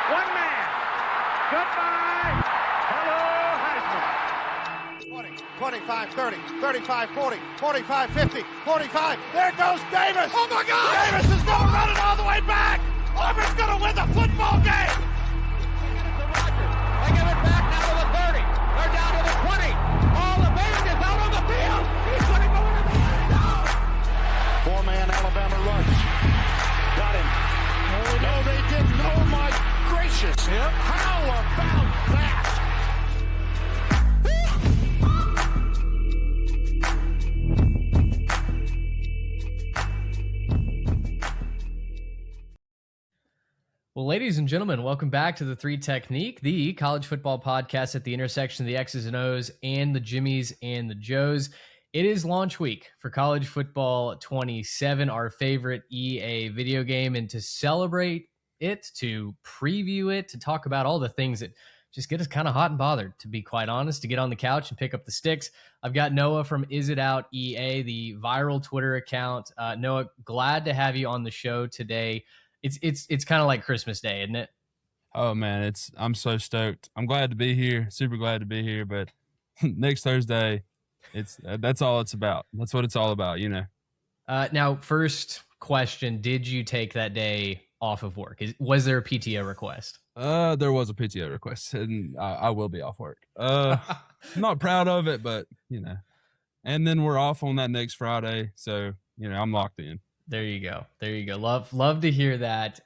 One man. Goodbye. Hello, Heisman. 20, 25, 30, 35, 40, 45, 50, 45. There goes Davis. Oh, my God. Davis is going to run it all the way back. Auburn's going to win the football game. They give it back now to the 30. They're down to the 20. All the band is out on the field. He's going to go into the end zone. Four-man Alabama rush. Got him. Oh, no, they didn't. Oh, my gracious. Yep. How about that? Well, ladies and gentlemen, welcome back to the Three Technique, the college football podcast at the intersection of the X's and O's and the Jimmies and the Joes. It is launch week for College Football 27, our favorite EA video game. And to celebrate it, to preview it, to talk about all the things that just get us kind of hot and bothered, to be quite honest, to get on the couch and pick up the sticks, I've got Noah from Is It Out EA, the viral Twitter account. Noah, glad to have you on the show today. It's kind of like Christmas Day, isn't it? Oh man, I'm so stoked. I'm glad to be here. Super glad to be here. But next Thursday, that's all it's about. That's what it's all about, you know. Now, first question: did you take that day off of work? Was there a PTO request? There was a PTO request, and I will be off work. I'm not proud of it, but you know. And then we're off on that next Friday, so you know I'm locked in. There you go. Love to hear that.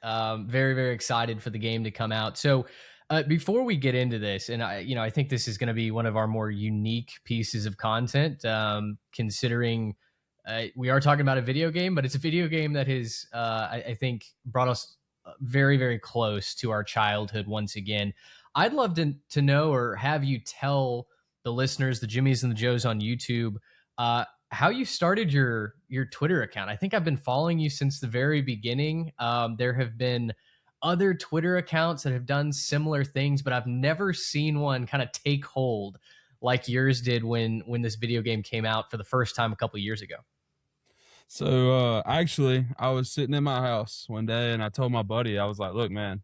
Very, very excited for the game to come out. So before we get into this, and I think this is going to be one of our more unique pieces of content, considering we are talking about a video game, but it's a video game that has, I think, brought us very, very close to our childhood once again. I'd love to know, or have you tell the listeners, the Jimmies and the Joes on YouTube, how you started your Twitter account. I think I've been following you since the very beginning. There have been other Twitter accounts that have done similar things, but I've never seen one kind of take hold like yours did when this video game came out for the first time a couple of years ago. So actually, I was sitting in my house one day and I told my buddy, I was like, look, man,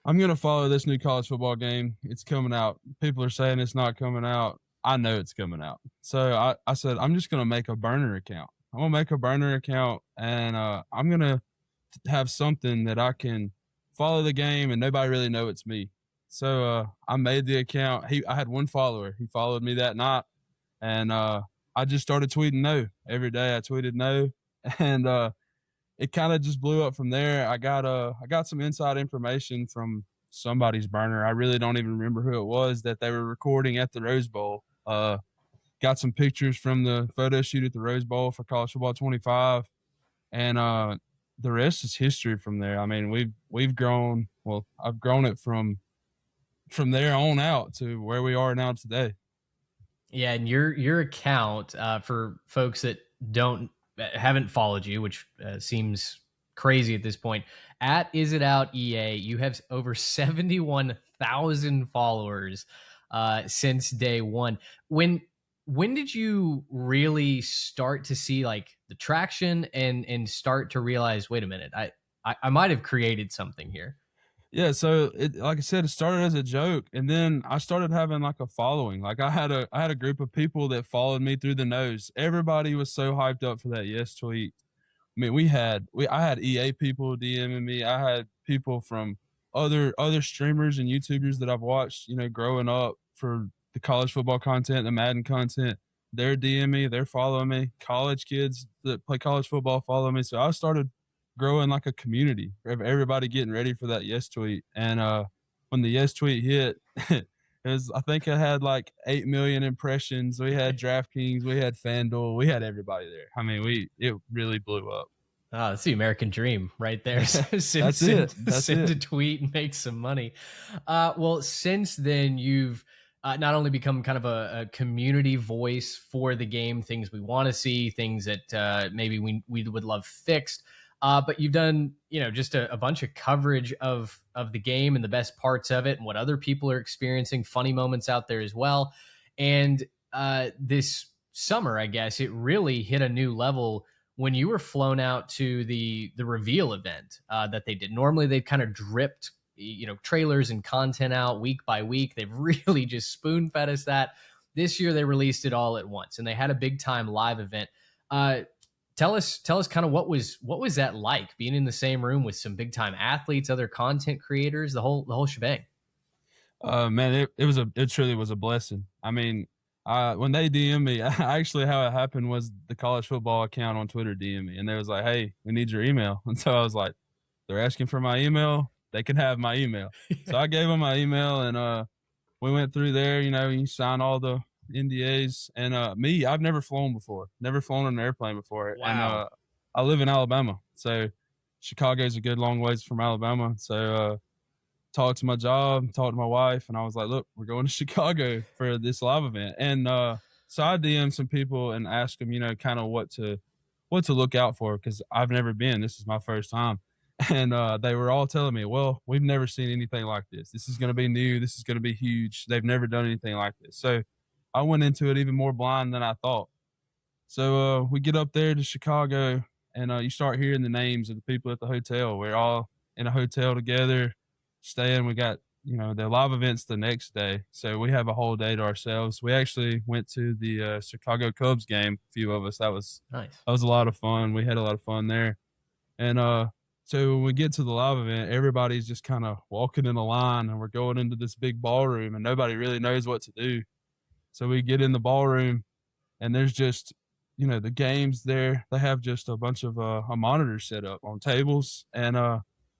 I'm going to follow this new college football game. It's coming out. People are saying it's not coming out. I know it's coming out. So I said, I'm just going to make a burner account. I'm going to make a burner account, and I'm going to have something that I can follow the game and nobody really know it's me. So I made the account. I had one follower. He followed me that night, and I just started tweeting no. Every day I tweeted no, and it kind of just blew up from there. I got some inside information from somebody's burner. I really don't even remember who it was that they were recording at the Rose Bowl. Got some pictures from the photo shoot at the Rose Bowl for College Football 25, and the rest is history from there. I mean, we've grown. Well, I've grown it from there on out to where we are now today. Yeah, and your account, for folks that haven't followed you, which seems crazy at this point, at Is It Out EA, you have over 71,000 followers since day one. When did you really start to see like the traction and start to realize, wait a minute, I might have created something here? Yeah, so like I said, it started as a joke, and then I started having like a following. Like I had a group of people that followed me through the nose. Everybody was so hyped up for that yes tweet. I mean, I had EA people DMing me. I had people from other streamers and YouTubers that I've watched, you know, growing up for the college football content, the Madden content. They're DMing me, they're following me. College kids that play college football follow me. So I started growing like a community of everybody getting ready for that yes tweet. And when the yes tweet hit, I think it had like 8 million impressions. We had DraftKings, we had FanDuel, we had everybody there. I mean, it really blew up. Oh, that's the American dream right there. That's it. Send a tweet and make some money. Well, since then, you've not only become kind of a community voice for the game, things we want to see, things that maybe we would love fixed, but you've done, you know, just a bunch of coverage of the game and the best parts of it and what other people are experiencing, funny moments out there as well. And this summer, I guess, it really hit a new level when you were flown out to the reveal event that they did. Normally, they've kind of dripped trailers and content out week by week. They've really just spoon fed us that. This year they released it all at once, and they had a big time live event. Tell us kind of what was that like, being in the same room with some big time athletes, other content creators, the whole shebang. Man, it truly was a blessing. I mean, when they DM me, actually how it happened was the college football account on Twitter DM me, and they was like, "Hey, we need your email." And so I was like, "They're asking for my email. They can have my email." So I gave them my email, and we went through there. You sign all the NDAs, and I've never flown before, never flown on an airplane before. Wow. And I live in Alabama, so Chicago's a good long ways from Alabama. So talked to my job, talked to my wife, and I was like, "Look, we're going to Chicago for this live event." And so I DM'd some people and asked them, kind of what to look out for, because I've never been. This is my first time. And they were all telling me, "Well, we've never seen anything like this. This is going to be new. This is going to be huge. They've never done anything like this." So I went into it even more blind than I thought. So we get up there to Chicago, and you start hearing the names of the people at the hotel. We're all in a hotel together, staying. We got, the live events the next day. So we have a whole day to ourselves. We actually went to the Chicago Cubs game, a few of us. That was nice. That was a lot of fun. We had a lot of fun there. And so when we get to the live event, everybody's just kind of walking in a line, and we're going into this big ballroom, and nobody really knows what to do. So we get in the ballroom, and there's just, the games there. They have just a bunch of monitors set up on tables, and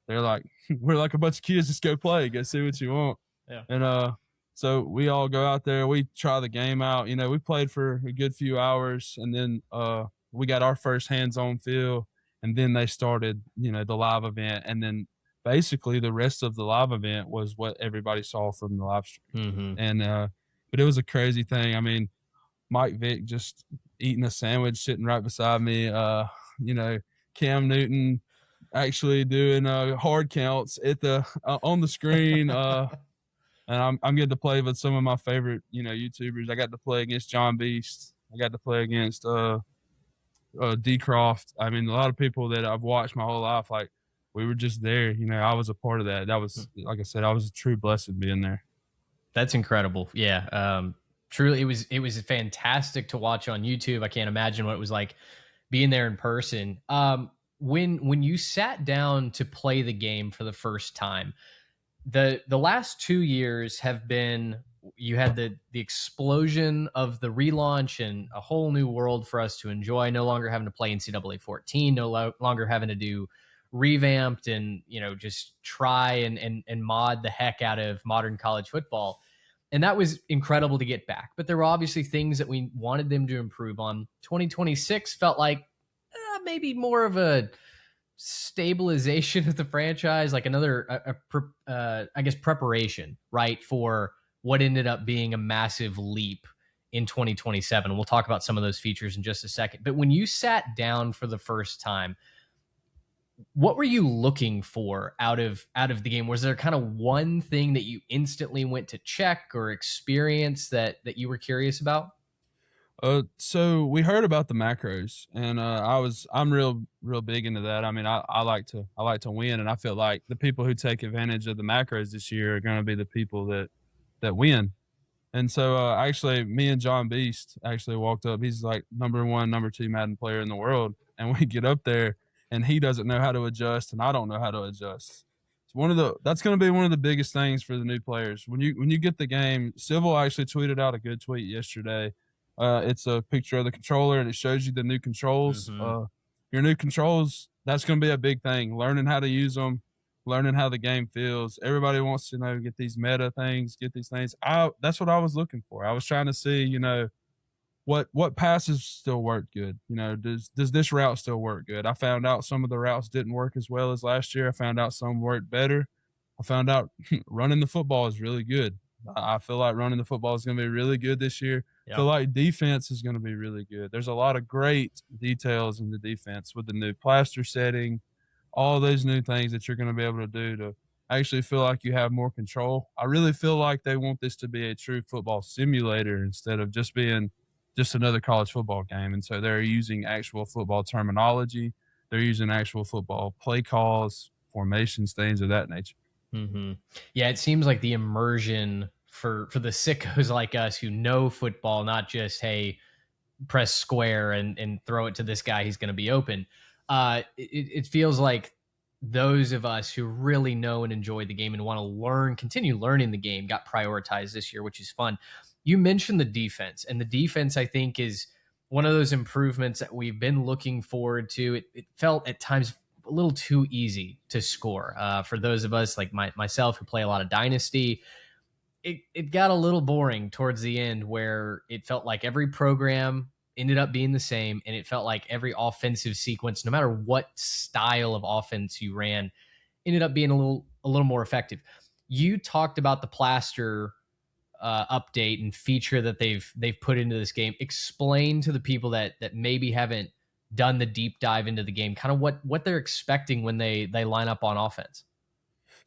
they're like, "We're like a bunch of kids, just go play, go see what you want." Yeah. And so we all go out there, we try the game out. We played for a good few hours, and then we got our first hands-on feel, and then they started, the live event, and then basically the rest of the live event was what everybody saw from the live stream. Mm-hmm. And but it was a crazy thing. I mean, Mike Vick just eating a sandwich sitting right beside me. Cam Newton actually doing hard counts at the on the screen. And I'm getting to play with some of my favorite, YouTubers. I got to play against John Beast. I got to play against D Croft. I mean, a lot of people that I've watched my whole life, like, we were just there. I was a part of that. That was, like I said, I was a true blessing being there. That's incredible. Yeah. Truly, it was fantastic to watch on YouTube. I can't imagine what it was like being there in person. When you sat down to play the game for the first time, the last 2 years have been, you had the explosion of the relaunch and a whole new world for us to enjoy, no longer having to play NCAA 14, no longer having to do revamped and, just try and mod the heck out of modern college football. And that was incredible to get back. But there were obviously things that we wanted them to improve on. 2026 felt like maybe more of a stabilization of the franchise, like another, I guess, preparation, right, for what ended up being a massive leap in 2027. We'll talk about some of those features in just a second. But when you sat down for the first time, what were you looking for out of the game? Was there kind of one thing that you instantly went to check or experience that you were curious about? So we heard about the macros, and I'm real big into that. I mean, I like to win, and I feel like the people who take advantage of the macros this year are going to be the people that win. And so actually, me and John Beast actually walked up. He's like number 1, number 2 Madden player in the world, and we get up there, and he doesn't know how to adjust, and I don't know how to adjust. That's going to be one of the biggest things for the new players. When you get the game, Civil actually tweeted out a good tweet yesterday. It's a picture of the controller, and it shows you the new controls. Mm-hmm. Your new controls, that's going to be a big thing. Learning how to use them, learning how the game feels. Everybody wants to get these meta things, get these things. That's what I was looking for. I was trying to see, what passes still work good. Does this route still work good? I found out some of the routes didn't work as well as last year. I found out some worked better. I found out running the football is really good. I feel like running the football is going to be really good this year. Yep. I feel like defense is going to be really good. There's a lot of great details in the defense with the new plaster setting, all those new things that you're going to be able to do to actually feel like you have more control. I really feel like they want this to be a true football simulator instead of just being just another college football game. And so they're using actual football terminology. They're using actual football play calls, formations, things of that nature. Yeah, it seems like the immersion for the sickos like us who know football, not just, hey, press square and throw it to this guy, he's going to be open. It feels like those of us who really know and enjoy the game and want to continue learning the game, got prioritized this year, which is fun. You mentioned the defense, and the defense, I think, is one of those improvements that we've been looking forward to. It felt at times a little too easy to score for those of us like myself who play a lot of Dynasty. It got a little boring towards the end, where it felt like every program ended up being the same, and it felt like every offensive sequence, no matter what style of offense you ran, ended up being a little more effective. You talked about the Plaster update and feature that they've put into this game. Explain to the people that maybe haven't done the deep dive into the game, kind of what they're expecting when they line up on offense.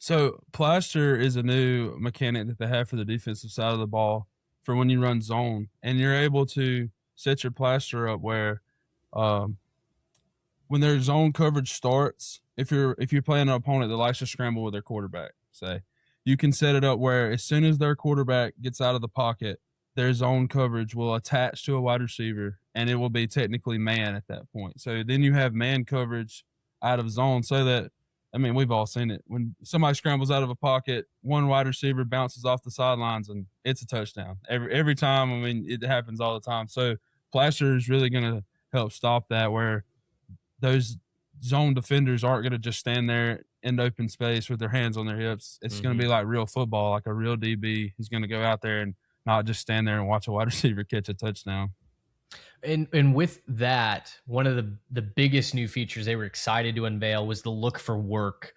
So Plaster is a new mechanic that they have for the defensive side of the ball for when you run zone, and you're able to set your Plaster up where when their zone coverage starts, if you're playing an opponent that likes to scramble with their quarterback, say, you can set it up where as soon as their quarterback gets out of the pocket, their zone coverage will attach to a wide receiver, and it will be technically man at that point. So then you have man coverage out of zone, so that, I mean, we've all seen it. When somebody scrambles out of a pocket, one wide receiver bounces off the sidelines, and it's a touchdown. Every time, I mean, it happens all the time. So Plaster is really going to help stop that, where those zone defenders aren't going to just stand there in open space with their hands on their hips. It's going to be like real football, like a real DB who's going to go out there and not just stand there and watch a wide receiver catch a touchdown. And with that, one of the biggest new features they were excited to unveil was the look for work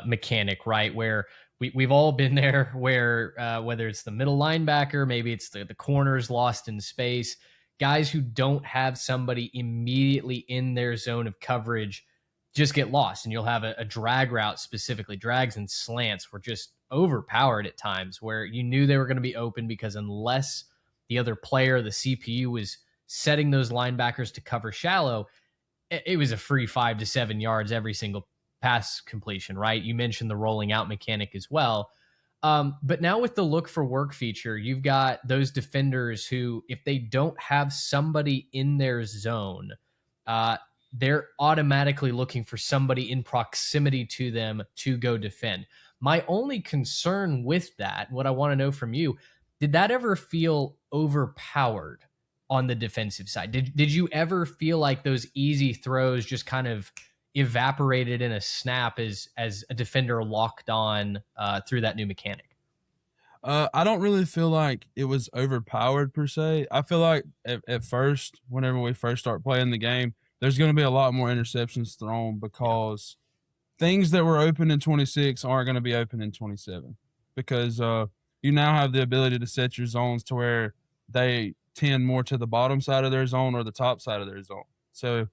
mechanic, right? Where we've all been there, where whether it's the middle linebacker, maybe it's the corners lost in space, guys who don't have somebody immediately in their zone of coverage just get lost. And you'll have a drag route, specifically drags and slants, were just overpowered at times, where you knew they were going to be open, because unless the other player, the CPU, was setting those linebackers to cover shallow, it was a free 5 to 7 yards every single pass completion, right? You mentioned the rolling out mechanic as well. But now with the look for work feature, you've got those defenders who, if they don't have somebody in their zone, they're automatically looking for somebody in proximity to them to go defend. My only concern with that, what I want to know from you, did that ever feel overpowered on the defensive side? Did you ever feel like those easy throws just kind of evaporated in a snap as a defender locked on through that new mechanic? I don't really feel like it was overpowered per se. I feel like at first, whenever we first start playing the game, there's going to be a lot more interceptions thrown, because things that were open in 26 aren't going to be open in 27, because you now have the ability to set your zones to where they tend more to the bottom side of their zone or the top side of their zone. So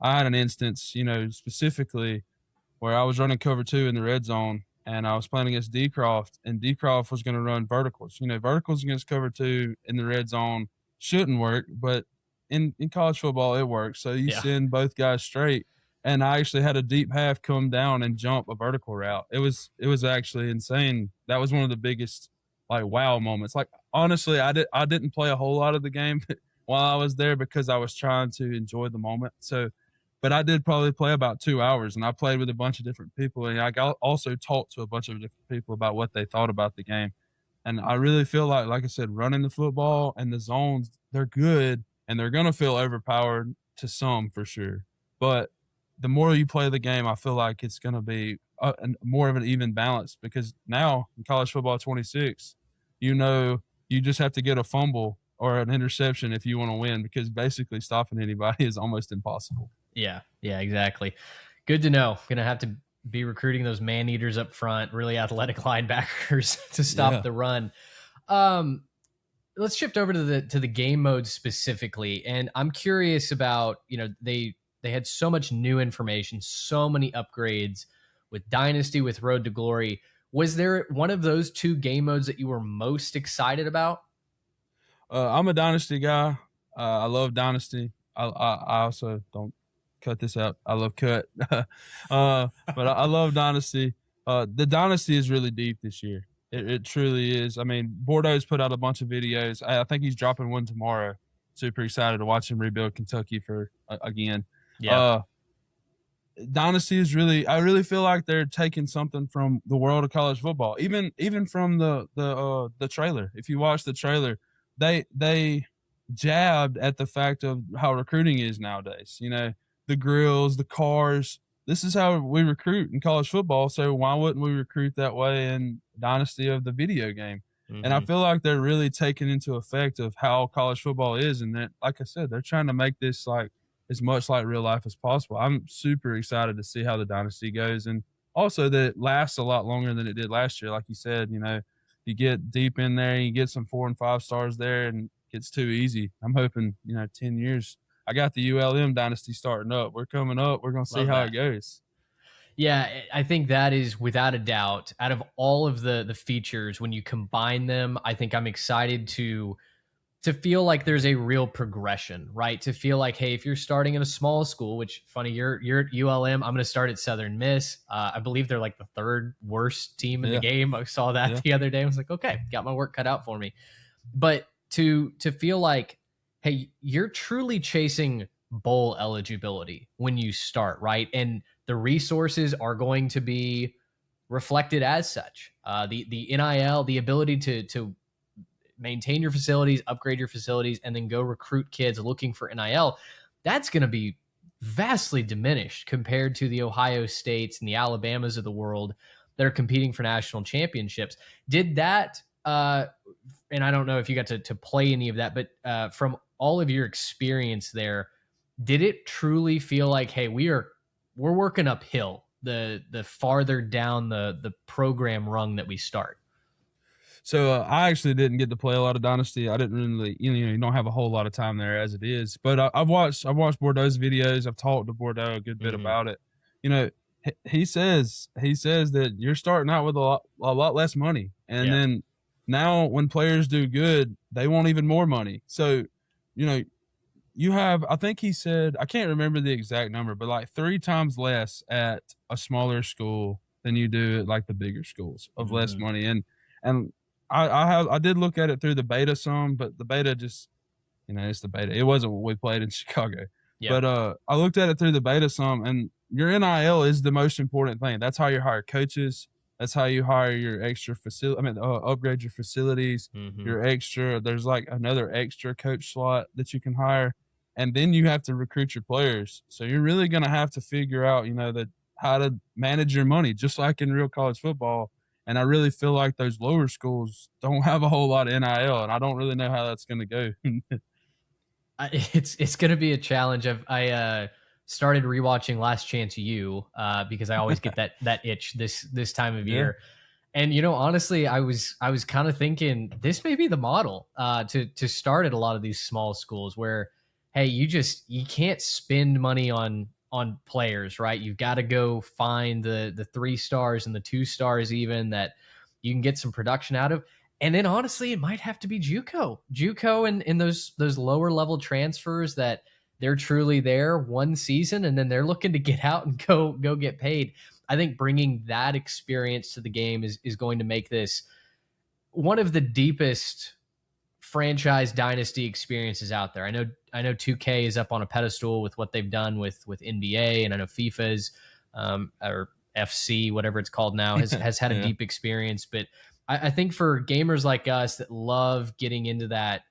I had an instance, specifically where I was running cover 2 in the red zone, and I was playing against Decroft, and Decroft was going to run verticals. Verticals against cover 2 in the red zone shouldn't work, but in college football, it works. So you send both guys straight, and I actually had a deep half come down and jump a vertical route. It was actually insane. That was one of the biggest wow moments. Honestly, I didn't play a whole lot of the game while I was there, because I was trying to enjoy the moment. So, but I did probably play about 2 hours, and I played with a bunch of different people, and I also talked to a bunch of different people about what they thought about the game. And I really feel like I said, running the football and the zones, they're good, and they're going to feel overpowered to some for sure. But the more you play the game, I feel like it's going to be more of an even balance, because now in college football 26, you just have to get a fumble or an interception if you want to win, because basically stopping anybody is almost impossible. Yeah, exactly. Good to know. Going to have to be recruiting those man eaters up front, really athletic linebackers to stop the run. Let's shift over to the game mode specifically. And I'm curious about, they had so much new information, so many upgrades with Dynasty, with Road to Glory. Was there one of those two game modes that you were most excited about? I'm a Dynasty guy. I love Dynasty. I also, don't cut this out, I love cut. But I love Dynasty. The dynasty is really deep this year. It truly is. I mean, Bordeaux's put out a bunch of videos. I think he's dropping one tomorrow. Super excited to watch him rebuild Kentucky again. Yeah. Dynasty is really. I really feel like they're taking something from the world of college football. Even from the trailer. If you watch the trailer, they jabbed at the fact of how recruiting is nowadays. You know, the grills, the cars. This is how we recruit in college football. So why wouldn't we recruit that way in Dynasty of the video game? And I feel like they're really taking into effect of how college football is. And that, like I said, they're trying to make this like as much like real life as possible. I'm super excited to see how the Dynasty goes. And also that it lasts a lot longer than it did last year. Like you said, you know, you get deep in there, you get some 4 and 5 stars there, and it gets too easy. I'm hoping, 10 years. I got the ULM Dynasty starting up. We're coming up. We're going to see how it goes. Yeah, I think that is without a doubt, out of all of the features, when you combine them, I think I'm excited to feel like there's a real progression, right? To feel like, hey, if you're starting in a small school, which funny, you're at ULM, I'm going to start at Southern Miss. I believe they're like the 3rd worst team in the game. I saw that the other day. I was like, okay, got my work cut out for me. But to feel like, hey, you're truly chasing bowl eligibility when you start, right? And the resources are going to be reflected as such. The NIL, the ability to maintain your facilities, upgrade your facilities, and then go recruit kids looking for NIL, that's going to be vastly diminished compared to the Ohio States and the Alabamas of the world that are competing for national championships. Did that, and I don't know if you got to play any of that, but from all of your experience there, did it truly feel like, hey, we're working uphill the farther down the program rung that we start? So I actually didn't get to play a lot of Dynasty. I didn't really, you don't have a whole lot of time there as it is. But I've watched Bordeaux's videos. I've talked to Bordeaux a good bit about it. He says that you're starting out with a lot less money, and then now when players do good, they want even more money. So, you have, I think he said, I can't remember the exact number, but like 3 times less at a smaller school than you do at like the bigger schools of less money. And I did look at it through the beta some, but the beta just, it's the beta. It wasn't what we played in Chicago. Yeah. But I looked at it through the beta some, and your NIL is the most important thing. That's how you hire coaches. That's how you hire your extra facility. Upgrade your facilities, your extra. There's like another extra coach slot that you can hire. And then you have to recruit your players. So you're really going to have to figure out, how to manage your money, just like in real college football. And I really feel like those lower schools don't have a whole lot of NIL, and I don't really know how that's going to go. It's going to be a challenge. I started rewatching Last Chance U because I always get that itch this time of year. And honestly, I was kind of thinking this may be the model to start at a lot of these small schools where, hey, you can't spend money on players, right? You've got to go find the 3 stars and the 2 stars even that you can get some production out of. And then honestly, it might have to be JUCO and those lower level transfers that they're truly there one season and then they're looking to get out and go get paid. I think bringing that experience to the game is going to make this one of the deepest franchise dynasty experiences out there. I know 2K is up on a pedestal with what they've done with NBA, and I know FIFA's or FC, whatever it's called now, has had a deep experience. But I think for gamers like us that love getting into that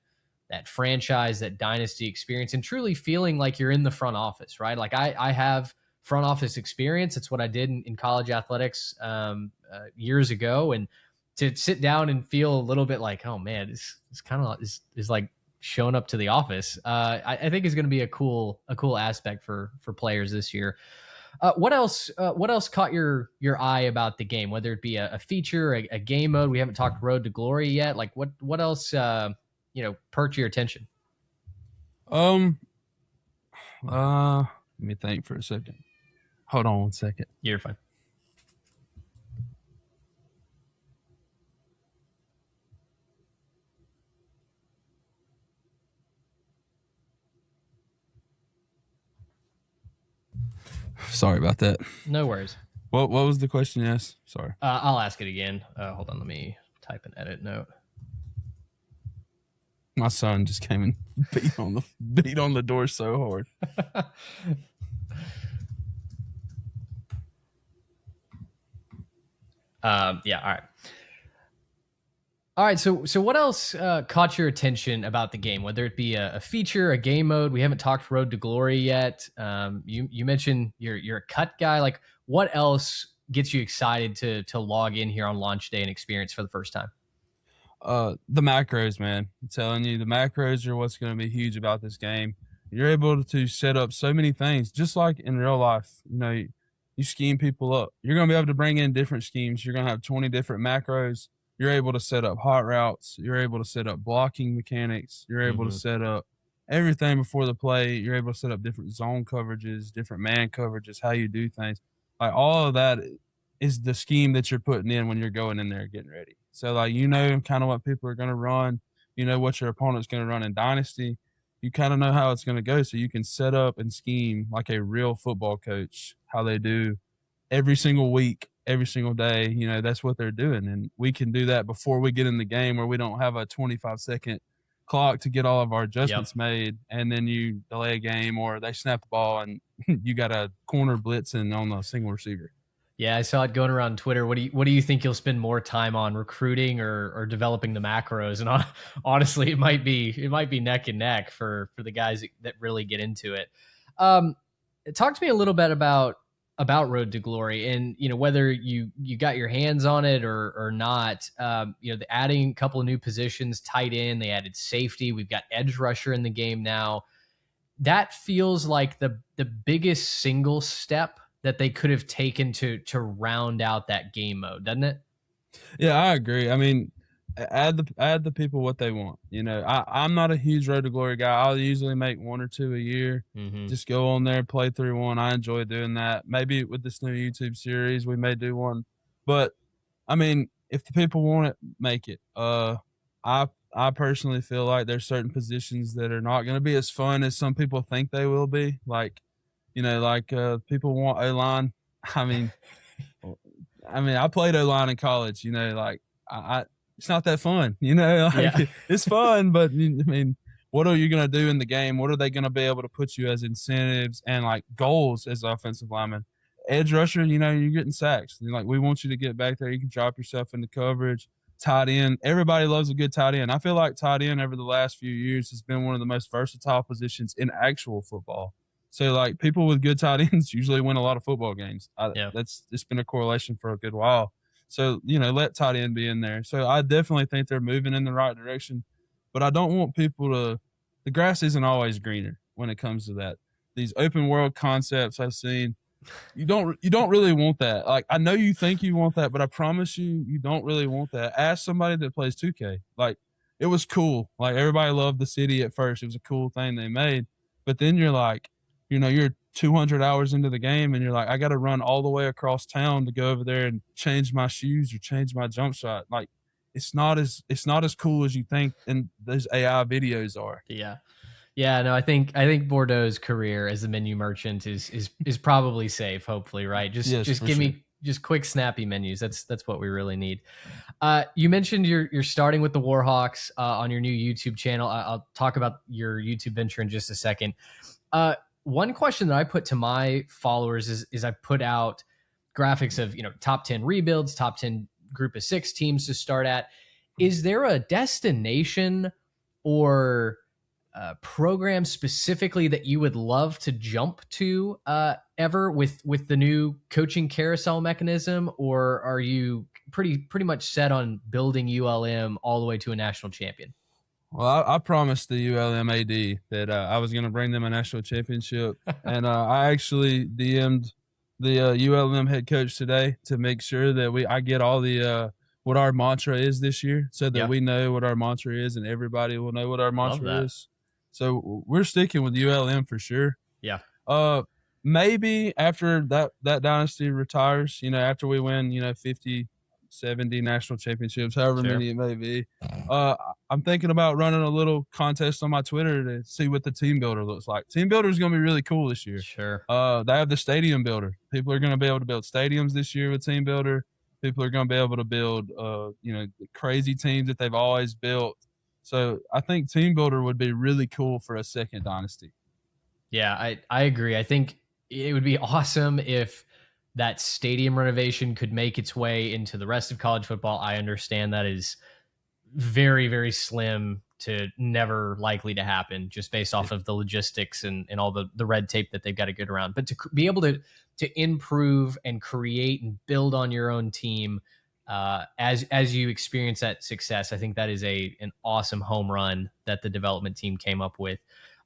franchise, that dynasty experience, and truly feeling like you're in the front office, right? Like I have front office experience. It's what I did in college athletics years ago, and to sit down and feel a little bit like, oh man, it's kind of is like showing up to the office. I think is going to be a cool aspect for players this year. What else caught your eye about the game? Whether it be a feature, a game mode. We haven't talked Road to Glory yet. Like what else perked your attention? Let me think for a second. Hold on one second. You're fine. Sorry about that. No worries. What was the question? Yes. Sorry. I'll ask it again. Hold on. Let me type an edit note. My son just came and beat on the door so hard. Yeah. All right. So what else caught your attention about the game? Whether it be a feature, a game mode. We haven't talked Road to Glory yet. You mentioned you're a cut guy. Like, what else gets you excited to log in here on launch day and experience for the first time? The macros, man. I'm telling you, the macros are what's going to be huge about this game. You're able to set up so many things, just like in real life. You know, you scheme people up. You're going to be able to bring in different schemes. You're going to have 20 different macros. You're able to set up hot routes. You're able to set up blocking mechanics. You're able to set up everything before the play. You're able to set up different zone coverages, different man coverages, how you do things. Like, all of that is the scheme that you're putting in when you're going in there getting ready. So, like, you know kind of what people are going to run. You know what your opponent's going to run in Dynasty. You kind of know how it's going to go, so you can set up and scheme like a real football coach, how they do every single week, every single day. You know, that's what they're doing. And we can do that before we get in the game, where we don't have a 25-second clock to get all of our adjustments made, and then you delay a game or they snap the ball and you got a corner blitzing on a single receiver. Yeah, I saw it going around Twitter. What do you think you'll spend more time on, recruiting or developing the macros? And honestly, it might be neck and neck for the guys that really get into it. Talk to me a little bit about Road to Glory, and you know, whether you got your hands on it or not. You know, adding a couple of new positions, tight end, they added safety. We've got edge rusher in the game now. That feels like the biggest single step that they could have taken to round out that game mode, doesn't it? Yeah, I agree. I mean, add the people what they want. You know, I'm not a huge Road to Glory guy. I'll usually make 1 or 2 a year. Just go on there, play through one. I enjoy doing that. Maybe with this new YouTube series, we may do one. But I mean, if the people want it, make it. I personally feel like there's certain positions that are not going to be as fun as some people think they will be. Like, you know, like people want O-line. I mean, I played O-line in college. You know, like it's not that fun. You know, like it's fun, but I mean, what are you going to do in the game? What are they going to be able to put you as incentives and like goals as offensive lineman? Edge rusher, you know, you're getting sacks. Like, we want you to get back there. You can drop yourself into coverage. Tight end, everybody loves a good tight end. I feel like tight end over the last few years has been one of the most versatile positions in actual football. So, like, people with good tight ends usually win a lot of football games. It's been a correlation for a good while. So, you know, let tight end be in there. So, I definitely think they're moving in the right direction. But I don't want people to – the grass isn't always greener when it comes to that. These open world concepts I've seen, you don't really want that. Like, I know you think you want that, but I promise you don't really want that. Ask somebody that plays 2K. Like, it was cool. Like, everybody loved the city at first. It was a cool thing they made. But then you're like – you know, you're 200 hours into the game and you're like, I got to run all the way across town to go over there and change my shoes or change my jump shot. Like, it's not as cool as you think, and those AI videos are. Yeah, no, I think Bordeaux's career as a menu merchant is probably safe, hopefully, right? Just give me just quick, snappy menus. That's what we really need. You mentioned you're starting with the Warhawks on your new YouTube channel. I'll talk about your YouTube venture in just a second. One question that I put to my followers is I put out graphics of, you know, top 10 rebuilds, top 10 group of 6 teams to start at. Is there a destination or program specifically that you would love to jump to ever with the new coaching carousel mechanism, or are you pretty much set on building ULM all the way to a national champion? Well, I promised the ULM AD that I was going to bring them a national championship, and I actually DM'd the ULM head coach today to make sure that I get all the what our mantra is this year, so that we know what our mantra is, and everybody will know what our mantra is. So we're sticking with ULM for sure. Yeah. Maybe after that dynasty retires, you know, after we win, you know, 50, 70 national championships, however many it may be, I'm thinking about running a little contest on my Twitter to see what the team builder looks like. Team builder is going to be really cool this year. Sure. They have the stadium builder. People are going to be able to build stadiums this year with team builder. People are going to be able to build, the crazy teams that they've always built. So I think team builder would be really cool for a second dynasty. Yeah, I agree. I think it would be awesome if that stadium renovation could make its way into the rest of college football. I understand that is very, very slim to never likely to happen just based off of the logistics and all the red tape that they've got to get around. But to be able to improve and create and build on your own team as you experience that success, I think that is an awesome home run that the development team came up with.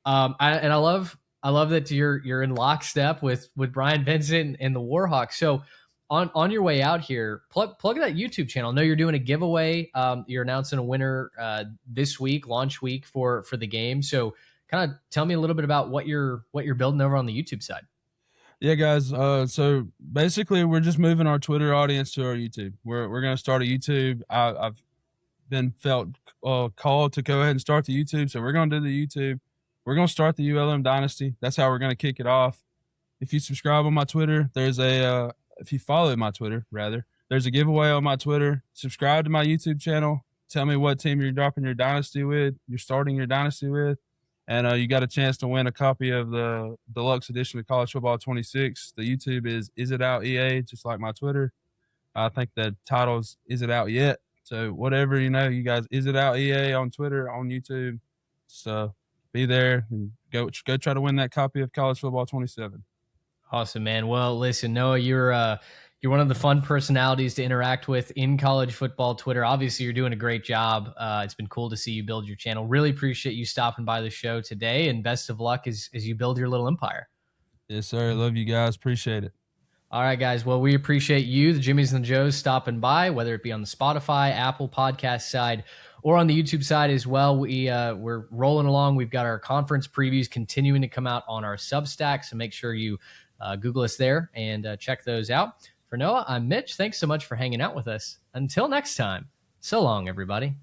I love that you're in lockstep with Brian Vincent and the Warhawks. So on your way out here, plug that YouTube channel. I know you're doing a giveaway. You're announcing a winner this week, launch week for the game. So kind of tell me a little bit about what you're building over on the YouTube side. Yeah, guys. So basically, we're just moving our Twitter audience to our YouTube. We're going to start a YouTube. I've been felt called to go ahead and start the YouTube, so we're going to do the YouTube. We're going to start the ULM Dynasty. That's how we're going to kick it off. If you subscribe on my Twitter, if you follow my Twitter, rather, there's a giveaway on my Twitter. Subscribe to my YouTube channel. Tell me what team you're dropping your dynasty with, you're starting your dynasty with, and you got a chance to win a copy of the deluxe edition of College Football 26. The YouTube is It Out EA, just like my Twitter. I think the title's Is It Out Yet? So whatever, you guys, Is It Out EA on Twitter, on YouTube. So be there and go try to win that copy of College Football 27. Awesome, man. Well, listen, Noah, you're one of the fun personalities to interact with in college football Twitter. Obviously, you're doing a great job. It's been cool to see you build your channel. Really appreciate you stopping by the show today, and best of luck as you build your little empire. Yes, sir. Love you guys. Appreciate it. All right, guys. Well, we appreciate you, the Jimmies and the Joes, stopping by, whether it be on the Spotify, Apple podcast side, or on the YouTube side as well. We're rolling along. We've got our conference previews continuing to come out on our Substack, so make sure you Google us there and check those out. For Noah, I'm Mitch. Thanks so much for hanging out with us. Until next time, so long, everybody.